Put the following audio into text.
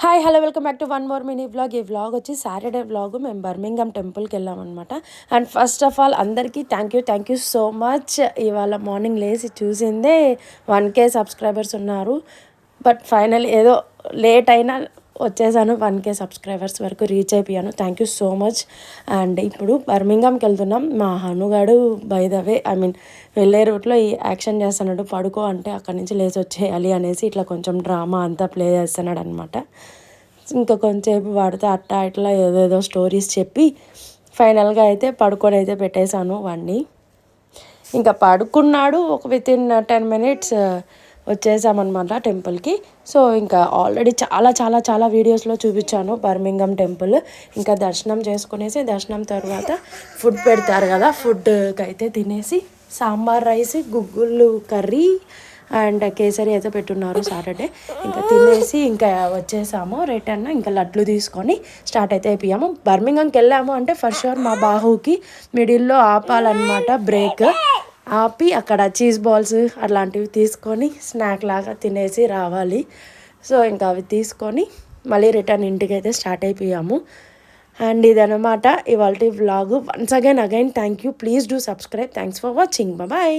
Hi hello welcome back to one more mini vlog. ఈ vlog వచ్చి Saturday vlog. మేము Birmingham టెంపుల్కి వెళ్ళామన్నమాట. అండ్ ఫస్ట్ ఆఫ్ ఆల్ అందరికీ థ్యాంక్ యూ సో మచ్. ఇవాళ మార్నింగ్ లేచి చూసిందే 1K సబ్స్క్రైబర్స్ ఉన్నారు. బట్ ఫైనల్ ఏదో లేట్ అయినా వచ్చేసాను, 1K సబ్స్క్రైబర్స్ వరకు రీచ్ అయిపోయాను. Thank you so much. And ఇప్పుడు బర్మింగ్హామ్కి వెళ్తున్నాం. మా హనుగాడు బై ద వే వెళ్ళే రూట్లో ఈ యాక్షన్ చేస్తున్నాడు, పడుకో అంటే అక్కడి నుంచి లేచి వచ్చేయాలి అనేసి ఇట్లా కొంచెం డ్రామా అంతా ప్లే చేస్తున్నాడు అనమాట. ఇంకా కొంచెంసేపు వాడితే అట్టా ఇట్లా ఏదేదో స్టోరీస్ చెప్పి ఫైనల్గా అయితే పడుకొని అయితే పెట్టేశాను వాడిని. ఇంకా పడుకున్నాడు. ఒక వితిన్ 10 minutes వచ్చేసామన్నమాట టెంపుల్కి. సో ఇంకా ఆల్రెడీ చాలా వీడియోస్లో చూపించాను బర్మింగ్హామ్ టెంపుల్. ఇంకా దర్శనం చేసుకునేసి దర్శనం తర్వాత ఫుడ్ పెడతారు కదా, ఫుడ్కి అయితే తినేసి సాంబార్ రైస్, గుగ్గుళ్ళు కర్రీ అండ్ కేసరి అయితే పెట్టున్నారు సాటర్డే. ఇంకా తినేసి ఇంకా వచ్చేసాము రిటర్న్. ఇంకా లడ్లు తీసుకొని స్టార్ట్ అయితే అయిపోయాము. బర్మింగ్హామ్కి వెళ్ళాము అంటే ఫర్ షూర్ మా బాహుకి మిడిల్లో ఆపాలన్నమాట, బ్రేక్ ఆపి అక్కడ చీజ్ బాల్స్ అట్లాంటివి తీసుకొని స్నాక్ లాగా తినేసి రావాలి. సో ఇంకా అవి తీసుకొని మళ్ళీ రిటర్న్ ఇంటికి అయితే స్టార్ట్ అయిపోయాము. అండ్ ఇదనమాట ఇవాళ vlog. Once again thank you. Please do subscribe. Thanks for watching. Bye.